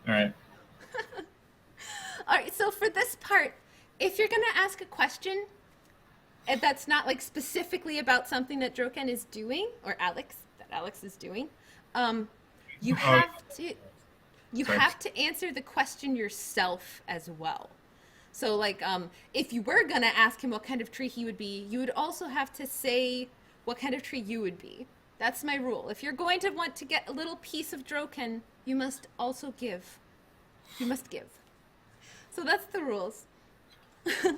All right. All right, so for this part, if you're gonna ask a question and that's not like specifically about something that DROQEN is doing, or Alex is doing, um, you Oh, have to you sorry. have to answer the question yourself as well. So like if you were gonna ask him what kind of tree he would be, you would also have to say what kind of tree you would be. That's my rule. If you're going to want to get a little piece of DROQEN, you must also give. You must give. So that's the rules.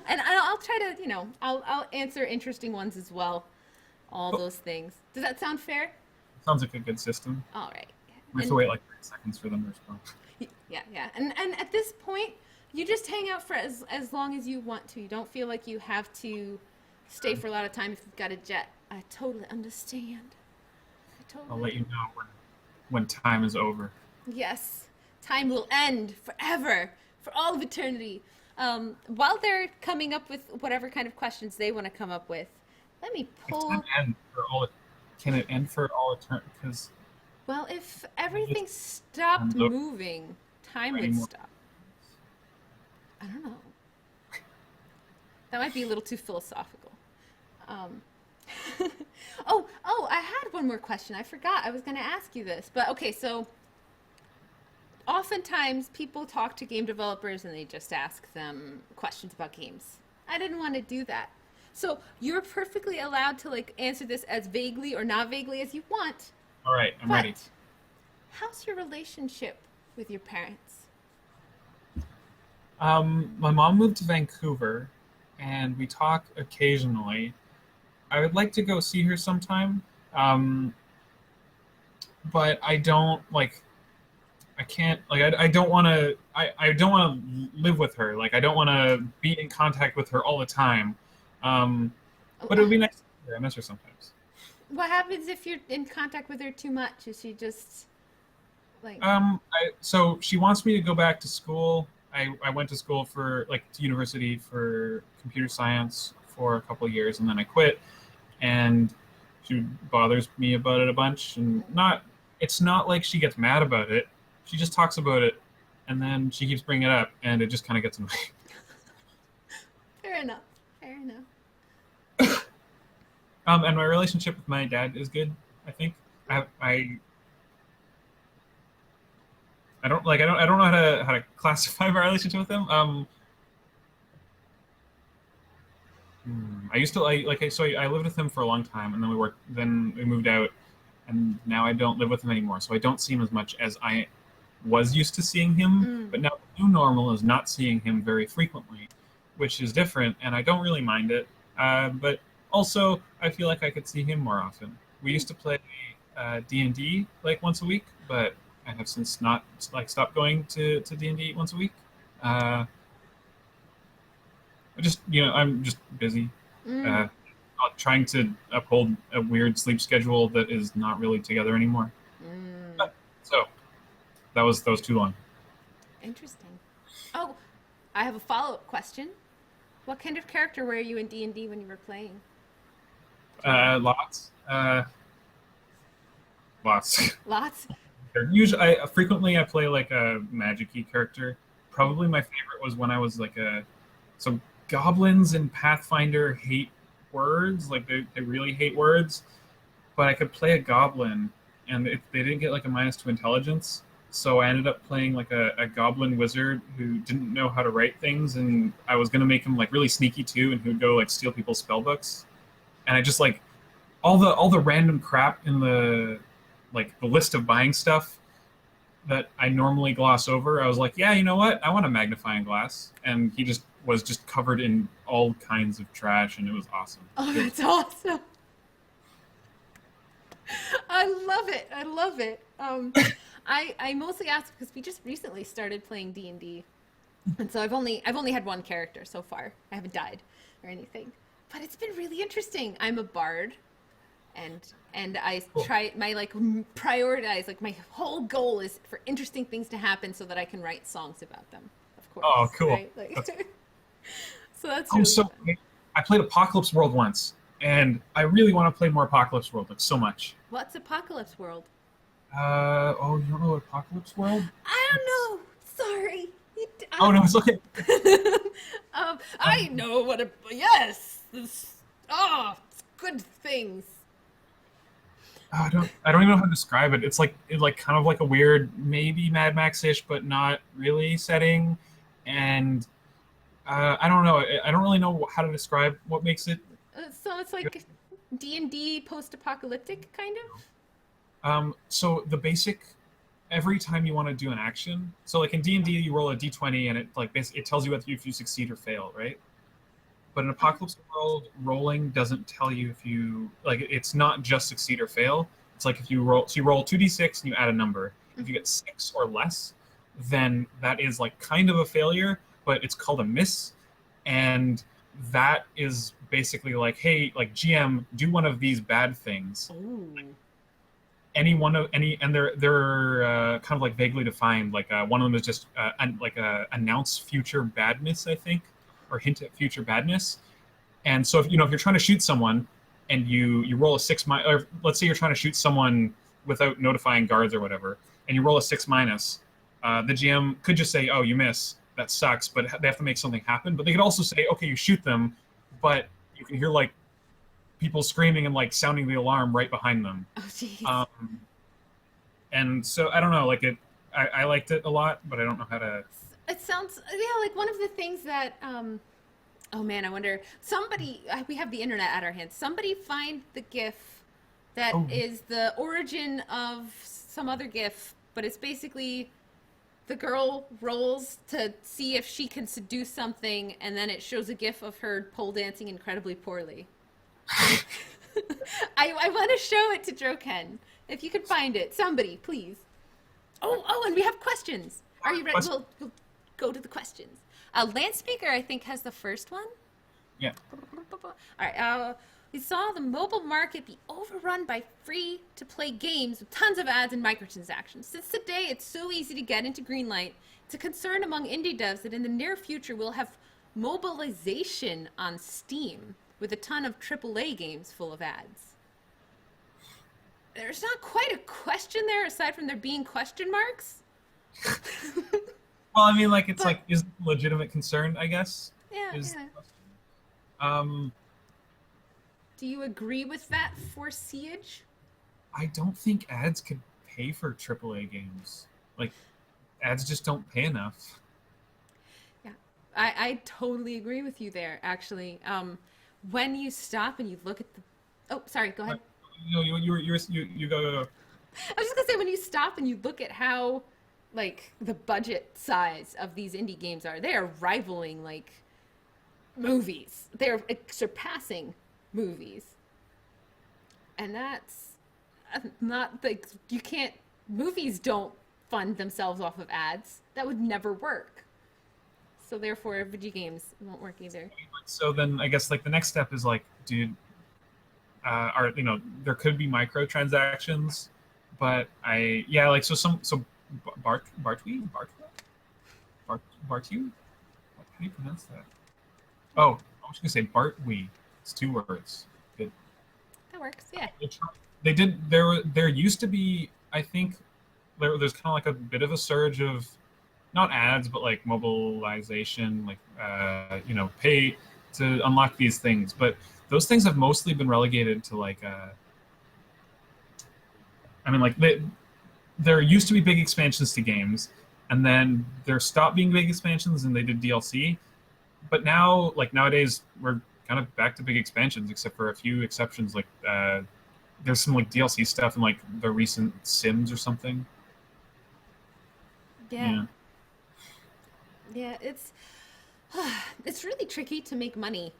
And I'll try to, I'll answer interesting ones as well. All Cool. those things. Does that sound fair? Sounds like a good system. All right. We have to And wait like 30 seconds for them to respond. yeah, yeah. And at this point, you just hang out for as long as you want to. You don't feel like you have to stay for a lot of time if you've got a jet. I totally understand. I I'll totally let you understand. know when time is over. Yes, time will end forever, for all of eternity. While they're coming up with whatever kind of questions they want to come up with, let me It can pull. end for all. Can it end for all eternity? Because Well, if this everything stopped time's over moving, time would anymore. stop. I don't know. That might be a little too philosophical. Um, I had one more question. I forgot. I was going to ask you this. But okay, so oftentimes people talk to game developers and they just ask them questions about games. I didn't want to do that. So you're perfectly allowed to like answer this as vaguely or not vaguely as you want. All right, I'm ready. But how's your relationship with your parents? My mom moved to Vancouver, and we talk occasionally. I would like to go see her sometime, um, but I don't like. I can't like. I don't want to. I don't want to live with her. Like I don't want to be in contact with her all the time. Um, Oh, but it would be nice to see her. I miss her sometimes. what happens if you're in contact with her too much? Is she just like, So she wants me to go back to school. I went to school for like to university for computer science for a couple of years, and then I quit. And she bothers me about it a bunch, and not. It's not like she gets mad about it. She just talks about it, and then she keeps bringing it up, and it just kind of gets annoying. fair enough, fair enough. And my relationship with my dad is good. I think I don't know how to classify my relationship with him. I used to I lived with him for a long time, and then we moved out, and now I don't live with him anymore. So I don't see him as much as I was used to seeing him. Mm. But now the new normal is not seeing him very frequently, which is different, and I don't really mind it. But also, I feel like I could see him more often. We used to play D&D like once a week, but I have since not like stopped going to D&D once a week. Uh, I'm just busy, Mm. uh, trying to uphold a weird sleep schedule that is not really together anymore. Mm. So that was too long. Interesting. Oh, I have a follow-up question. What kind of character were you in D&D when you were playing? Do you remember? Lots, lots. Lots? Usually, frequently I play like a magic-y character. Probably my favorite was when I was like a so goblins in Pathfinder hate words, like they really hate words. But I could play a goblin, and they didn't get like a -2 intelligence. So I ended up playing like a goblin wizard who didn't know how to write things, and I was gonna make him like really sneaky too, and who'd go like steal people's spell books. And I just like all the random crap in the list of buying stuff that I normally gloss over. I was like, yeah, you know what? I want a magnifying glass, and he just was just covered in all kinds of trash, and it was awesome. Oh, It was that's awesome. I love it. I love it. I mostly ask because we just recently started playing D&D. And so I've only had one character so far. I haven't died or anything. But it's been really interesting. I'm a bard, and I cool. try my like prioritize like my whole goal is for interesting things to happen so that I can write songs about them. Of Oh, course, cool. right? Like That's so that's I'm really so. fun. I played Apocalypse World once, and I really want to play more Apocalypse World, like so much. What's Apocalypse World? You don't know Apocalypse World? I don't It's know. sorry. Oh no, it's okay. I know what a yes. It's good things. I don't even know how to describe it. It's like kind of like a weird, maybe Mad Max-ish, but not really setting. And I don't know. I don't really know how to describe what makes it So it's good. like D&D post-apocalyptic kind of. So the basic every time you want to do an action. So like in D&D, you roll a d20 and it like basically it tells you if you succeed or fail, right? But in Okay. Apocalypse World, rolling doesn't tell you if you like. It's not just succeed or fail. It's like if you roll, so you roll 2d6 and you add a number. If you Mhm. get 6 or less, then that is like kind of a failure, but it's called a miss, and that is basically like, hey, like GM, do one of these bad things. Oh. Any one of any, and they're kind of like vaguely defined. Like one of them is just like announce future badness, I think, or hint at future badness. And so if if you're trying to shoot someone and you roll a or let's say you're trying to shoot someone without notifying guards or whatever, and you roll a 6-, the GM could just say, "Oh, you miss. That sucks," but they have to make something happen. But they could also say, "Okay, you shoot them," but you can hear like people screaming and like sounding the alarm right behind them. Oh, jeez. Um, and so I don't know, like I liked it a lot, but I don't know how to. It sounds, yeah, like one of the things that oh man, I wonder, somebody, we have the internet at our hands. Somebody find the GIF that Oh, is the origin of some other GIF, but it's basically the girl rolls to see if she can seduce something, and then it shows a GIF of her pole dancing incredibly poorly. I want to show it to DROQEN. If you could find it, somebody, please. Oh, and we have questions. Are you ready? We'll go to the questions. Landspeaker, I think, has the first one. yeah. All right. We saw the mobile market be overrun by free-to-play games with tons of ads and microtransactions. Since today it's so easy to get into Greenlight, it's a concern among indie devs that in the near future we'll have mobilization on Steam with a ton of AAA games full of ads. There's not quite a question there aside from there being question marks. Well, I mean, like it's But like is it a legitimate concern, I guess, yeah, is the yeah. question. Um, Do you agree with that for Siege? I don't think ads could pay for AAA games. Like ads just don't pay enough. Yeah, I totally agree with you there, actually. When you stop and you look at the. Oh, sorry, go ahead. But, you go. I was just gonna say, when you stop and you look at how, like, the budget size of these indie games are, they are rivaling, like, movies. They're surpassing movies. And that's not, like, you can't. Movies don't fund themselves off of ads. That would never work. So therefore, video games won't work either. So then I guess like the next step is like, dude, are there could be microtransactions, but like Bart Bartu. How do you pronounce that? Oh, I was gonna say Bartwee. It's 2 words. Good. That works, yeah. They did. There used to be. I think there's kind of like a bit of a surge of not ads, but like mobilization, like pay to unlock these things. But those things have mostly been relegated to like. I mean, like there used to be big expansions to games, and then there stopped being big expansions, and they did DLC. But now, like nowadays, we're kind of back to big expansions, except for a few exceptions. Like there's some like DLC stuff in like the recent Sims or something. Yeah. Yeah. Yeah, it's really tricky to make money.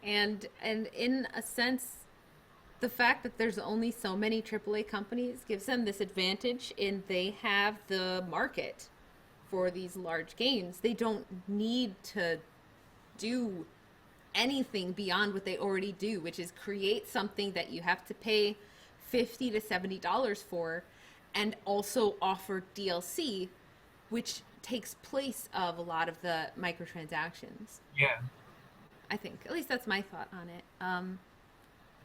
And in a sense, the fact that there's only so many AAA companies gives them this advantage in they have the market for these large games. They don't need to do anything beyond what they already do, which is create something that you have to pay $50 to $70 for and also offer DLC, which takes place of a lot of the microtransactions. Yeah. I think. At least that's my thought on it.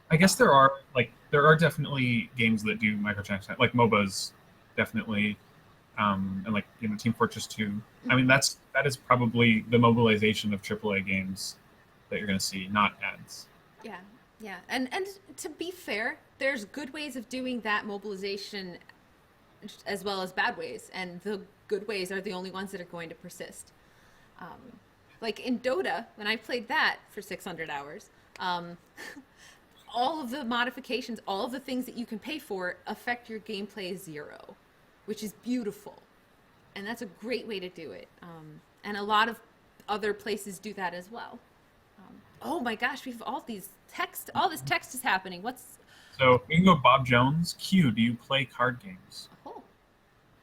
I guess there are definitely games that do microtransactions, like MOBAs, definitely. and like Team Fortress 2. I mean, that is probably the mobilization of AAA games that you're going to see, not ads. Yeah, yeah, and to be fair, there's good ways of doing that mobilization as well as bad ways, and the good ways are the only ones that are going to persist. Um, like in Dota, when I played that for 600 hours, all of the modifications, all of the things that you can pay for affect your gameplay zero, which is beautiful. And that's a great way to do it. And a lot of other places do that as well. Oh my gosh, we have all this text is happening. So you can go Bob Jones. Q, do you play card games? Oh,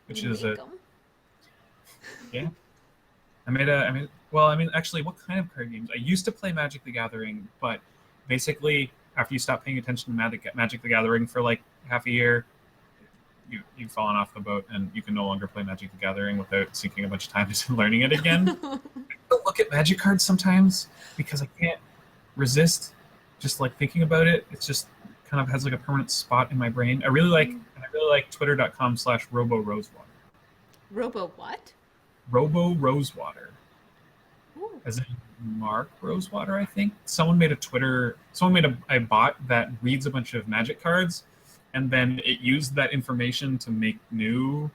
Which you is make a 'em? yeah. I mean, actually, what kind of card games? I used to play Magic the Gathering, but basically, after you stop paying attention to Magic the Gathering for like half a year, you've fallen off the boat, and you can no longer play Magic the Gathering without sinking a bunch of time into learning it again. I look at Magic cards sometimes because I can't resist just like thinking about it. It's just kind of has like a permanent spot in my brain. I really like twitter.com/robo-rosewater. Robo what? Robo-Rosewater. Ooh. As in Mark Rosewater, I think. Someone made a bot that reads a bunch of Magic cards, and then it used that information to make new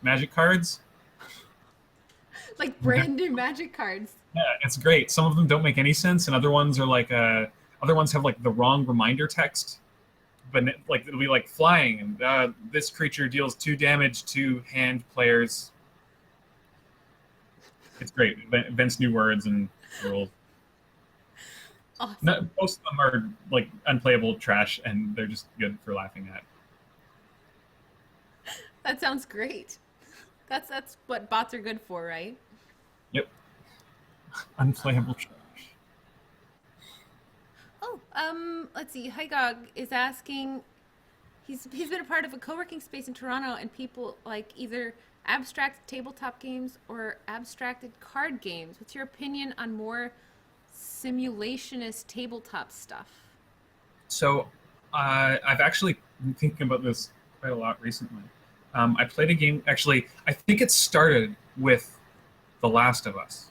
Magic cards. Like brand new Magic cards. Yeah, it's great. Some of them don't make any sense, and other ones have like the wrong reminder text. But like it'll be like flying, and this creature deals 2 damage to hand players. It's great. It invents new words and rules. Awesome. Most of them are like unplayable trash, and they're just good for laughing at. That sounds great. That's what bots are good for, right? Yep. Unplayable trash. Oh, let's see. Hygog is asking. He's been a part of a co-working space in Toronto, and people like either abstract tabletop games or abstracted card games. What's your opinion on more simulationist tabletop stuff? So, I've actually been thinking about this quite a lot recently. I played a game. Actually, I think it started with The Last of Us.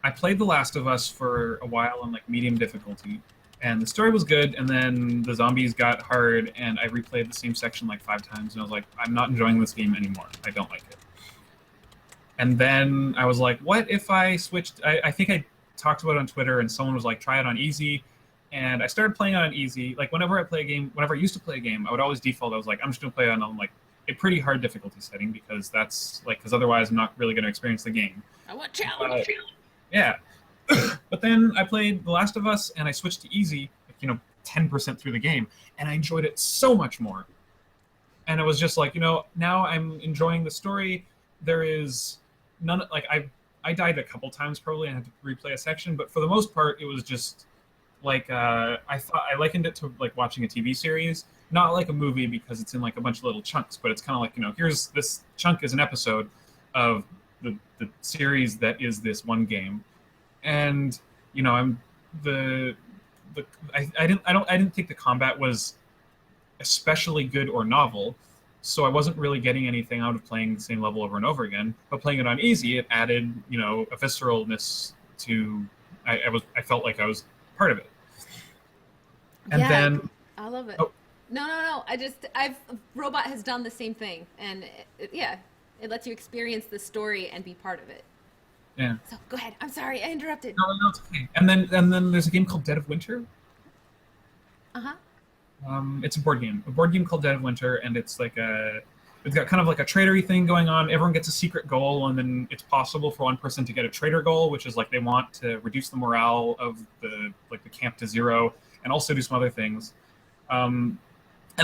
I played The Last of Us for a while on like medium difficulty, and the story was good. And then the zombies got hard, and I replayed the same section like 5 times, and I was like, I'm not enjoying this game anymore. I don't like it. And then I was like, what if I switched? I think I talked about it on Twitter, and someone was like, try it on easy. And I started playing on easy. Like whenever I used to play a game, I would always default. I was like, I'm just gonna play it on like a pretty hard difficulty setting because otherwise I'm not really gonna experience the game. I want challenge. Yeah. But then I played The Last of Us, and I switched to easy, 10% through the game, and I enjoyed it so much more. And it was just like, now I'm enjoying the story. There is none, like I died a couple times probably and had to replay a section, but for the most part, it was just like I likened it to like watching a TV series, not like a movie because it's in like a bunch of little chunks, but it's kind of like, here's this chunk is an episode of the series that is this one game. And I didn't think the combat was especially good or novel, so I wasn't really getting anything out of playing the same level over and over again. But playing it on easy, it added a visceralness to I felt like I was part of it. And Yeah, then I love it. oh, No. Robot has done the same thing, and it lets you experience the story and be part of it. yeah. So go ahead. I'm sorry, I interrupted. No, it's okay. And then there's a game called Dead of Winter. Uh-huh. It's a board game called Dead of Winter, and it's got kind of like a tradery thing going on. Everyone gets a secret goal, and then it's possible for one person to get a trader goal, which is like they want to reduce the morale of the camp to 0, and also do some other things. And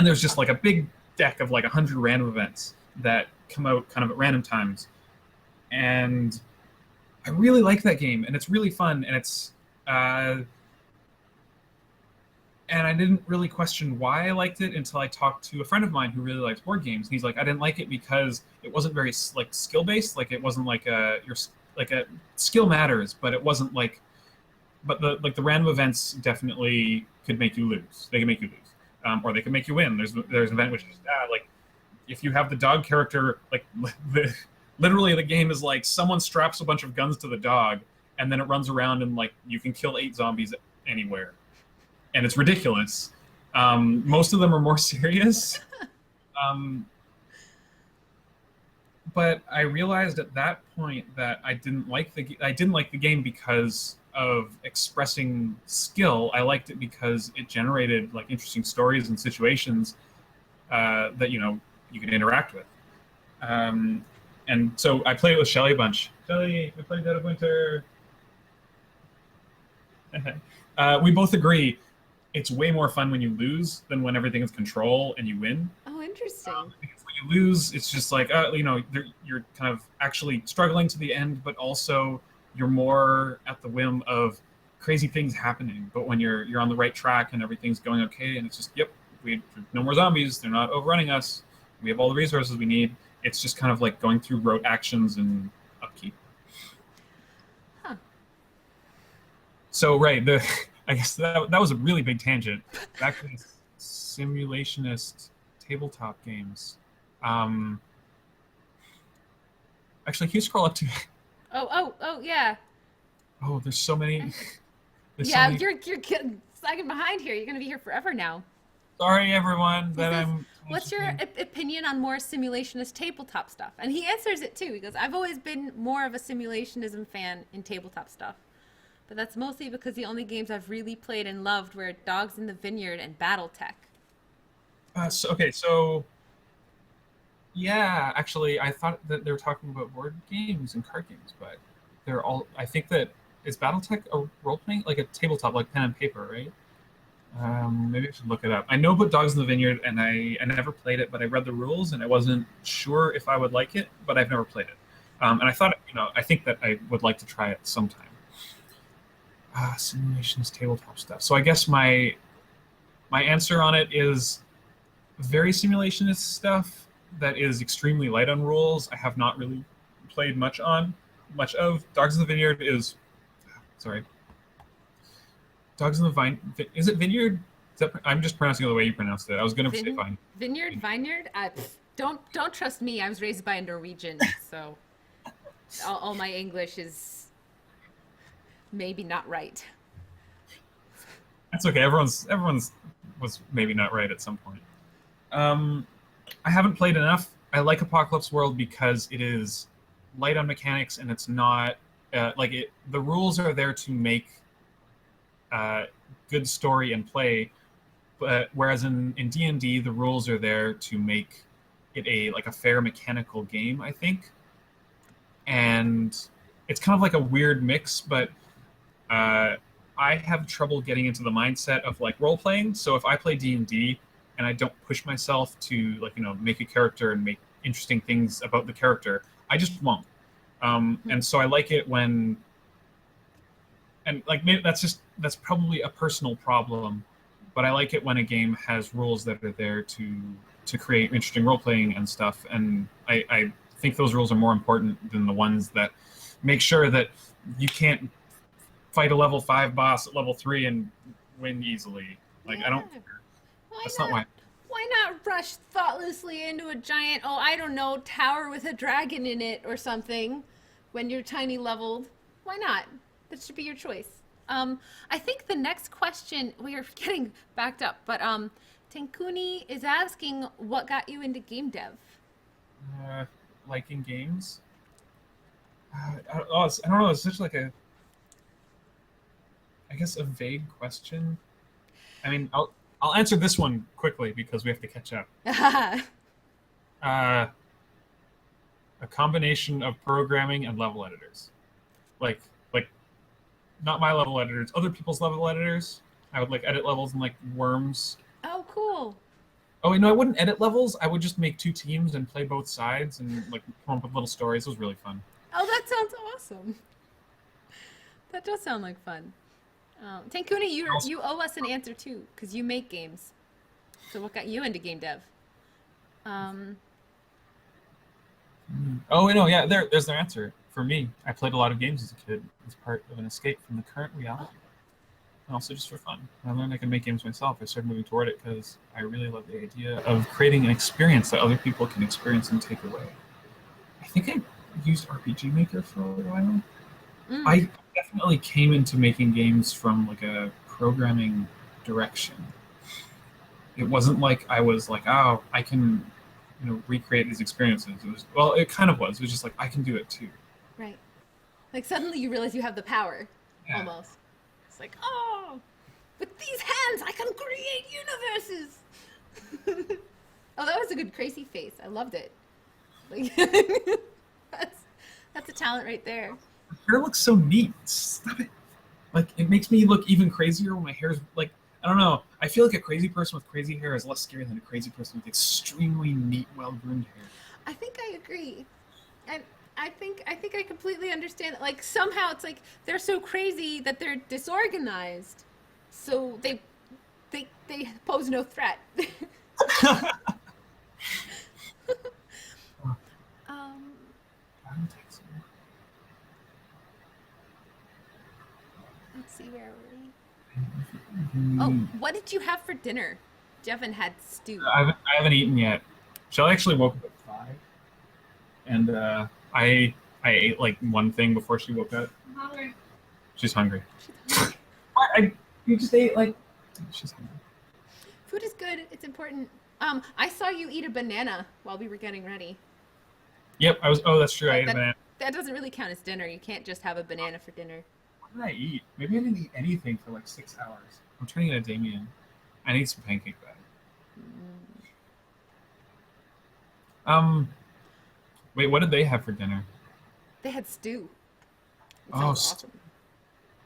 there's just like a big deck of like 100 random events that come out kind of at random times, and I really like that game, and it's really fun, and it's and I didn't really question why I liked it until I talked to a friend of mine who really likes board games. And he's like, I didn't like it because it wasn't very like skill based. Like it wasn't like a skill matters, but it wasn't like, but the random events definitely could make you lose. They can make you lose, or they can make you win. There's an event which is if you have the dog character, like literally the game is like someone straps a bunch of guns to the dog, and then it runs around and like you can kill 8 zombies anywhere, and it's ridiculous. Most of them are more serious. Um, but I realized at that point that I didn't like the game because of expressing skill. I liked it because it generated like interesting stories and situations that you could interact with. And so I played it with Shelly a bunch. Shelly, we played Dead of Winter. We both agree it's way more fun when you lose than when everything is control and you win. Oh, interesting. Because when you lose, it's just like you're kind of actually struggling to the end, but also you're more at the whim of crazy things happening. But when you're on the right track and everything's going okay, and it's just no more zombies, they're not overrunning us, we have all the resources we need. It's just kind of like going through rote actions and upkeep. Huh. So right, I guess that was a really big tangent. Back to simulationist tabletop games. Actually, can you scroll up to? Oh, yeah. Oh, there's so many. Yeah, you're lagging behind here. You're gonna be here forever now. Sorry, everyone, that I'm. What's your opinion on more simulationist tabletop stuff? And he answers it too. He goes, I've always been more of a simulationism fan in tab stuff. But that's mostly because the only games I've really played and loved were Dogs in the Vineyard and BattleTech. So yeah, actually, I thought that they were talking about board games and card games, but they're all. I think that is BattleTech a role playing, like a tabletop, like pen and paper, right? Maybe I should look it up. I know about Dogs in the Vineyard, and I never played it, but I read the rules, and I wasn't sure if I would like it, but I've never played it. And I thought, I think that I would like to try it sometime. Simulations, tabletop stuff. So I guess my answer on it is very simulationist stuff that is extremely light on rules. I have not really played much of. Dogs in the Vineyard is, sorry. Dogs in the Vine. Is it Vineyard? I'm just pronouncing it the way you pronounced it. I was going to say Vine. Vineyard? Don't trust me. I was raised by a Norwegian, so all my English is maybe not right. That's okay. Everyone's was maybe not right at some point. I haven't played enough. I like Apocalypse World because it is light on mechanics and it's not the rules are there to make good story and play, but whereas in D&D the rules are there to make it a fair mechanical game, I think. And it's kind of like a weird mix, but I have trouble getting into the mindset of like role playing. So if I play D&D and I don't push myself to make a character and make interesting things about the character, I just won't. And so I like it when, and maybe that's probably a personal problem, but I like it when a game has rules that are there to create interesting role playing and stuff. And I think those rules are more important than the ones that make sure that you can't fight a level 5 boss at level 3 and win easily. I don't. That's not why. Why not rush thoughtlessly into a giant, tower with a dragon in it or something when you're tiny leveled? Why not? That should be your choice. I think the next question, we are getting backed up, but Tenkuni is asking what got you into game dev? Liking games? I don't know. It's such I guess a vague question. I mean, I'll answer this one quickly because we have to catch up. A combination of programming and level editors, like not my level editors, other people's level editors. I would edit levels in Worms. Oh, cool. Oh, wait, no, I wouldn't edit levels. I would just make 2 teams and play both sides and come up with little stories. It was really fun. Oh, that sounds awesome. That does sound like fun. Tenkuni, you owe us an answer too, because you make games. So what got you into game dev? Oh, no, yeah, there's their answer. For me, I played a lot of games as a kid as part of an escape from the current reality. and also just for fun. I learned I can make games myself. I started moving toward it because I really love the idea of creating an experience that other people can experience and take away. I think I used RPG Maker for a while. Mm, I definitely came into making games from like a programming direction. It wasn't like I was like, oh, I can, recreate these experiences. It was, well, it kind of was. It was just like I can do it too. right. Like suddenly you realize you have the power, Yeah. almost. It's like, oh, with these hands I can create universes. Oh, that was a good crazy face. I loved it. Like, that's that's a talent right there. My hair looks so neat. Stop it. Like it makes me look even crazier when my hair's like I don't know. I feel like a crazy person with crazy hair is less scary than a crazy person with extremely neat, well-groomed hair. I think I agree. And I think I completely understand. Like somehow it's like they're so crazy that they're disorganized. So they pose no threat. um let's see where were we? Oh, what did you have for dinner? Jevin had stew. I haven't eaten yet. Shelly actually woke up at 5, and I ate like one thing before she woke up. I'm hungry. She's hungry. She's hungry. You just ate like she's hungry. Food is good. It's important. I saw you eat a banana while we were getting ready. Yep, I was. Oh, that's true. I ate a That banana. that doesn't really count as dinner. You can't just have a banana for dinner. What did I eat? Maybe I didn't eat anything for like 6 hours. I'm turning into Damien. I need some pancake batter. Wait, what did they have for dinner? They had stew. It Oh, sounds awesome.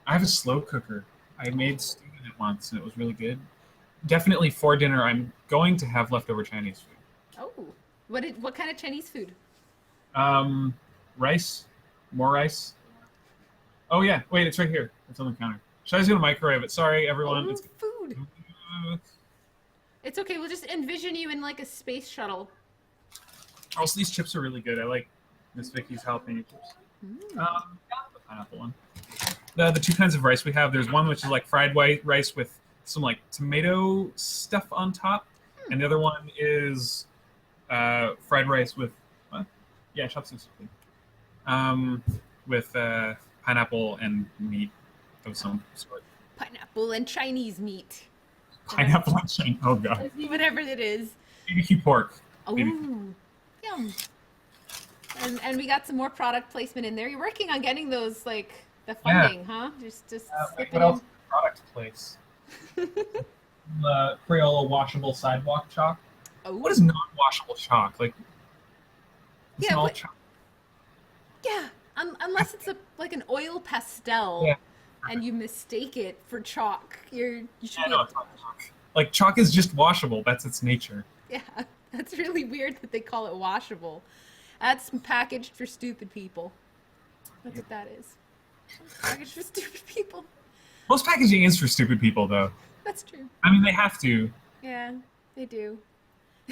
I have a slow cooker. I made stew in it once, and it was really good. Definitely for dinner, I'm going to have leftover Chinese food. Oh, what kind of Chinese food? Rice, more rice. Oh yeah, wait, it's right here. It's on the counter. Shai's gonna microwave it. Sorry, everyone. Oh, It's food. It's okay. We'll just envision you in like a space shuttle. also these chips are really good. I like Miss Vicky's jalapeno chips. The pineapple one. The two kinds of rice we have. There's one which is like fried white rice with some like tomato stuff on top, and the other one is fried rice with chopsticks. With pineapple and meat of some sort. Pineapple and Chinese meat. Pineapple and Chinese. Oh god. Whatever it is. BBQ pork. Oh, yum. And we got some more product placement in there. You're working on getting those like the funding, huh? Just slip What it else? in. Product place. The Crayola washable sidewalk chalk. Oh. What is non-washable chalk? Like, it's Yeah, all what- chalk. Yeah, unless it's like an oil pastel, Yeah. and you mistake it for chalk, you should Yeah, be no, able it's not chalk. Like, chalk is just washable. That's its nature. Yeah, that's really weird that they call it washable. That's packaged for stupid people. That's what that is. Packaged for stupid people. Most packaging is for stupid people, though. That's true. I mean, they have to. Yeah, they do.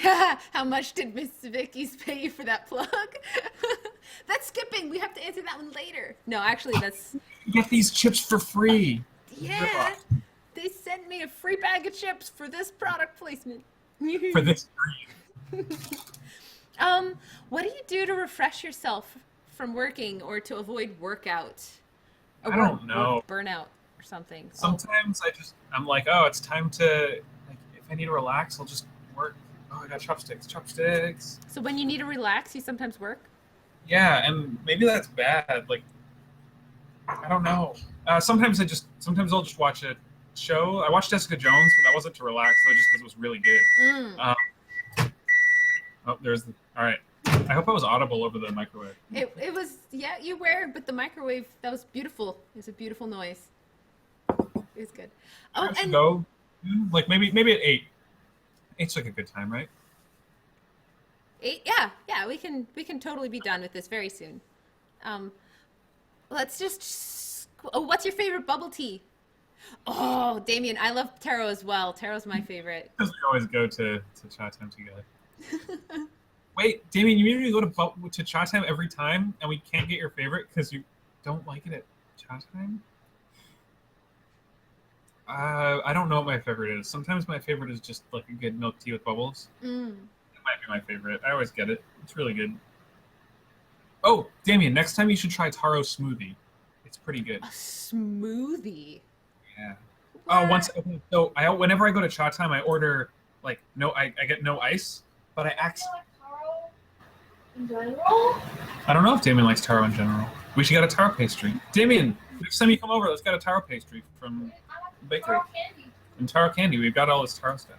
How much did Miss Vicky's pay you for that plug? That's skipping. We have to answer that one later. No, actually, that's You get these chips for free. yeah. They sent me a free bag of chips for this product placement. For this free. What do you do to refresh yourself from working or to avoid workout? I don't know. Or burnout or something. Sometimes I'm like, oh, it's time to, like, if I need to relax, I'll just work. Oh, I got chopsticks. So when you need to relax, you sometimes work? Yeah, and maybe that's bad. Like, I don't know. Sometimes I'll just watch a show. I watched Jessica Jones, but that wasn't to relax, though, just because it was really good. All right. I hope I was audible over the microwave. It was, yeah, you were, but the microwave, that was beautiful. It was a beautiful noise. It was good. Oh, I should and go, like, maybe at 8. 8's like a good time, right? yeah, we can totally be done with this very soon. Let's just, what's your favorite bubble tea? Oh, Damien, I love taro as well. Taro's my favorite. Because we always go to Chat Time together. Wait, Damien, you mean we go to Chat Time every time, and we can't get your favorite because you don't like it at Chat Time? I don't know what my favorite is. Sometimes my favorite is just like a good milk tea with bubbles. Mm. That might be my favorite. I always get it. It's really good. Oh, Damien, next time you should try taro smoothie. It's pretty good. A smoothie. Yeah. Once What? okay, so I whenever I go to Cha Time, I order like no, I get no ice, but I act. Like taro in general? I don't know if Damien likes taro in general. We should get a taro pastry. Damien, next time you come over, let's get a taro pastry from I like the bakery. taro candy. And taro candy. We've got all this taro stuff.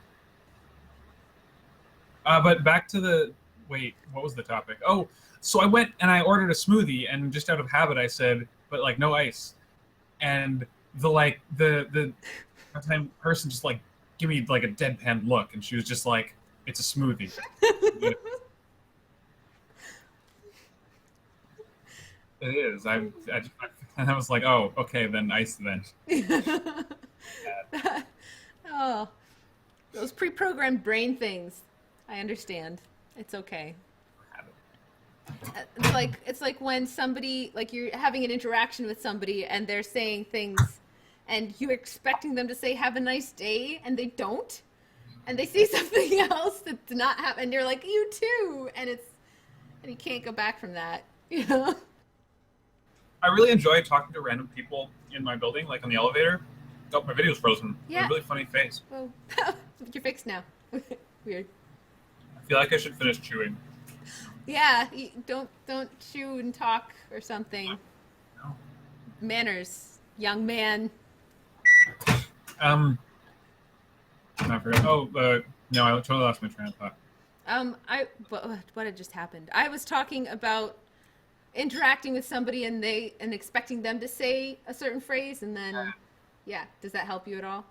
But back to the wait, what was the topic? Oh, so I went and I ordered a smoothie, and just out of habit, I said, but like no ice. And the time person just like give me like a deadpan look, and she was just like, "It's a smoothie." It is. And I was like, "Oh, okay, then ice then." Oh, those pre-programmed brain things. I understand. It's okay. It's like when somebody like you're having an interaction with somebody and they're saying things and you're expecting them to say have a nice day and they don't and they say something else that did not happen and you're like you too and you can't go back from that. You know? I really enjoy talking to random people in my building, like on the elevator. Oh, my video's frozen. Yeah. A really funny face. Oh, you're fixed now. Weird. I feel like I should finish chewing. Yeah, don't chew and talk or something. No. Manners, young man. I forgot. Oh, no, I totally lost my train of thought. What had just happened? I was talking about interacting with somebody and expecting them to say a certain phrase and then, yeah. Does that help you at all?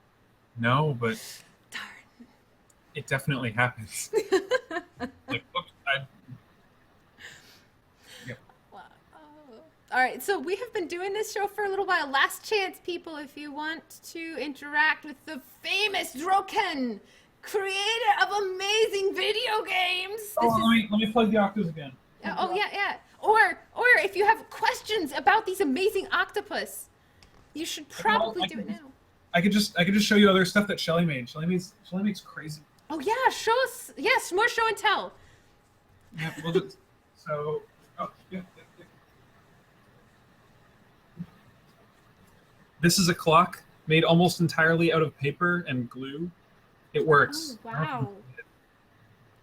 No, but Darn. it definitely happens. Like, whoops, yep. Wow. All right, so we have been doing this show for a little while. Last chance, people, if you want to interact with the famous DROQEN, creator of amazing video games. Let me plug the octos again. Oh yeah. Or if you have questions about these amazing octopus, you should probably do it now. I could just show you other stuff that Shelly made. Shelly makes crazy. Oh yeah, show us. Yes, more show and tell. Yeah, we'll just so. Oh yeah. This is a clock made almost entirely out of paper and glue. It works. Oh wow.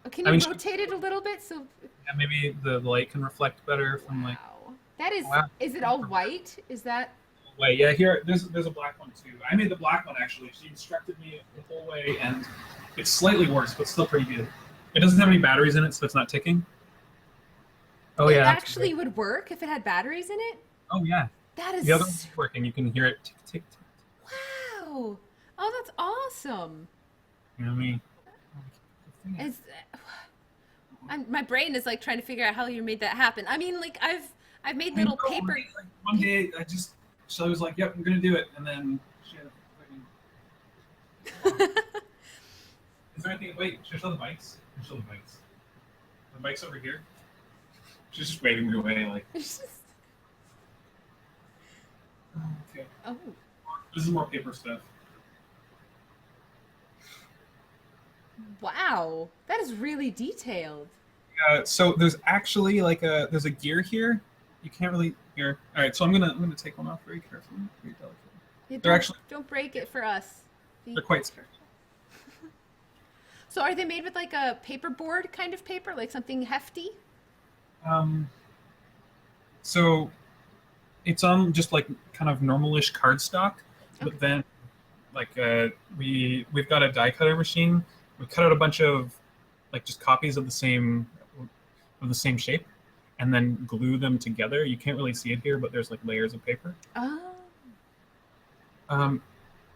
Oh, can I you mean, rotate it a little bit so? Yeah, maybe the light can reflect better from like. Wow. That is. Wow. Is it all white? Is that? Way. Yeah, here there's a black one too. I made the black one actually. She instructed me the whole way, and it's slightly worse, but still pretty good. It doesn't have any batteries in it, so it's not ticking. Oh It yeah. actually would work if it had batteries in it. Oh yeah. That is. The other one's working. You can hear it tick tick tick. Wow. Oh, that's awesome. You know what I mean? It's, my brain is like trying to figure out how you made that happen. I mean, like I've made little paper. Like, one day Shelly was like, "Yep, I'm gonna do it," and then she had a fucking. Is there anything? Wait, should I show the bikes? Show the bikes. The bike's over here. She's just waving me away, like. Okay. Oh. This is more paper stuff. Wow, that is really detailed. So there's actually like there's a gear here. You can't really hear. All right, so I'm gonna take one off very carefully, very delicately. Yeah, They're actually don't break it for us. they're quite scary. So are they made with like a paperboard kind of paper, like something hefty? So it's on just like kind of normalish cardstock, but then like we've got a die cutter machine. We cut out a bunch of like just copies of the same shape, and then glue them together. You can't really see it here, but there's like layers of paper. Oh.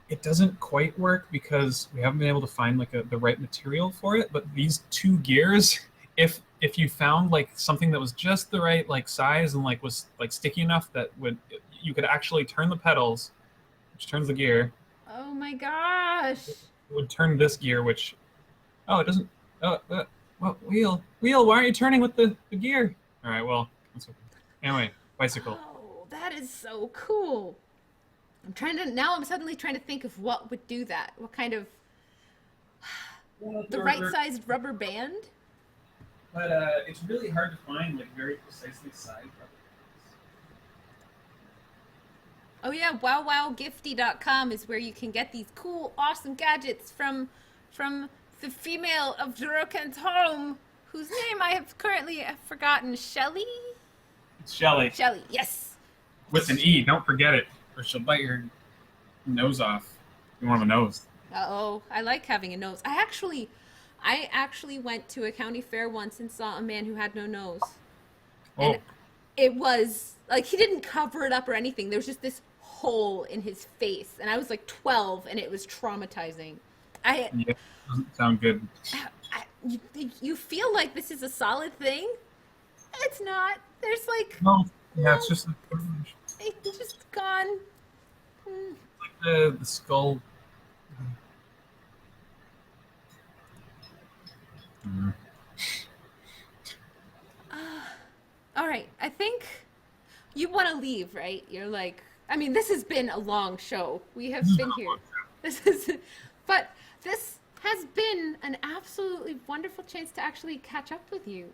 It doesn't quite work because we haven't been able to find like the right material for it. But these two gears, if you found like something that was just the right like size and like was like sticky enough that you could actually turn the pedals, which turns the gear. Oh my gosh. It would turn this gear, which it doesn't. Well, wheel, why aren't you turning with the gear? All right, well, that's okay. Anyway, bicycle. Oh, that is so cool. I'm suddenly trying to think of what would do that. What kind of the Or- right-sized rubber band? But it's really hard to find like very precisely sized rubber Oh yeah, wowwowgifty.com is where you can get these cool, awesome gadgets from the female of DROQEN's home, whose name I have currently forgotten. Shelly? bands. It's Shelly Shelly, yes. with an E. Don't forget it, or she'll bite your nose off. You want a nose? Uh-oh, I like having a nose. I actually went to a county fair once and saw a man who had no nose. Oh, And it was like he didn't cover it up or anything. There was just this hole in his face, and I was like 12, and it was traumatizing. yeah, doesn't sound good. You feel like this is a solid thing? It's not. There's like No, yeah, no, it's just it's just gone. like the skull. Mm. All right, I think you want to leave, right? You're like, I mean, this has been a long show. We have been here. But this has been an absolutely wonderful chance to actually catch up with you.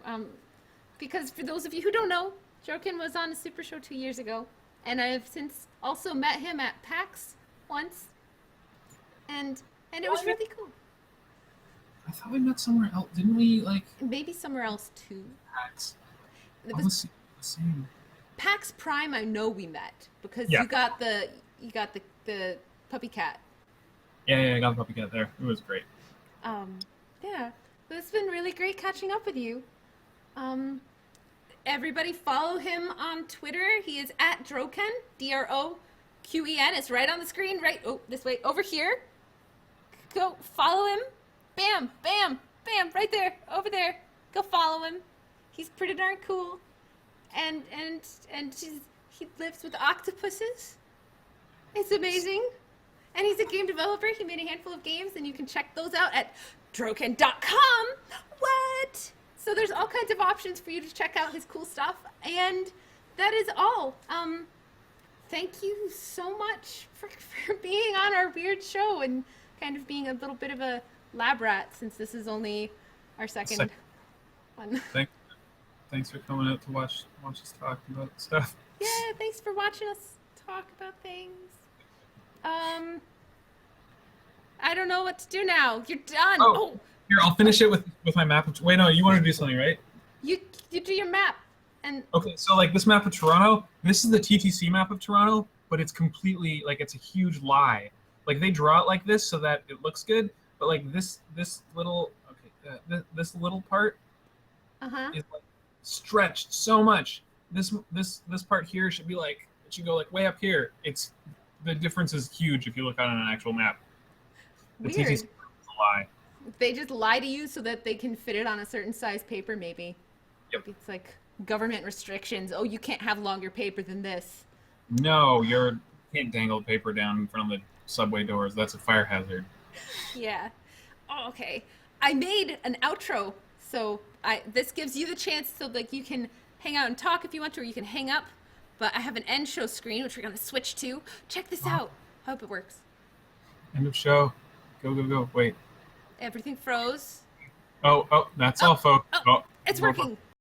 Because for those of you who don't know, DROQEN was on a Super Show 2 years ago, and I've since also met him at PAX once, and it was really cool. I thought we met somewhere else, didn't we? Like Maybe somewhere else too. PAX. It All was the same. PAX Prime. I know we met because Yeah. you got the puppy cat. Yeah, I got the puppy cat there. It was great. Yeah, but it's been really great catching up with you. Everybody follow him on Twitter. He is at DROQEN, DROQEN. It's right on the screen, right, this way, over here. Go follow him. Bam, bam, bam, right there, over there. Go follow him. He's pretty darn cool. And he lives with octopuses. It's amazing. And he's a game developer. He made a handful of games, and you can check those out at DROQEN.com. What? So there's all kinds of options for you to check out his cool stuff. And that is all. Thank you so much for being on our weird show and kind of being a little bit of a lab rat, since this is only our second one. Thanks for coming out to watch us talk about stuff. Yeah, thanks for watching us talk about things. I don't know what to do now. You're done. Oh, here, I'll finish it with my map. Wait, no, you want to do something, right? You do your map. And Okay, so like this map of Toronto, this is the TTC map of Toronto, but it's completely like it's a huge lie. Like they draw it like this so that it looks good, but like this little this little part is like stretched so much. This part here should be like it should go like way up here. The difference is huge if you look on an actual map. The weird. TTC is a lie. They just lie to you so that they can fit it on a certain size paper, maybe. Yep. Maybe it's like government restrictions. Oh, you can't have longer paper than this. No, you can't dangle paper down in front of the subway doors. That's a fire hazard. Yeah. Oh, okay. I made an outro, so this gives you the chance so like you can hang out and talk if you want to, or you can hang up. But I have an end show screen, which we're gonna switch to. Check this out. Hope it works. End of show. Go. Wait. Everything froze. Oh, that's all, folks. It's working.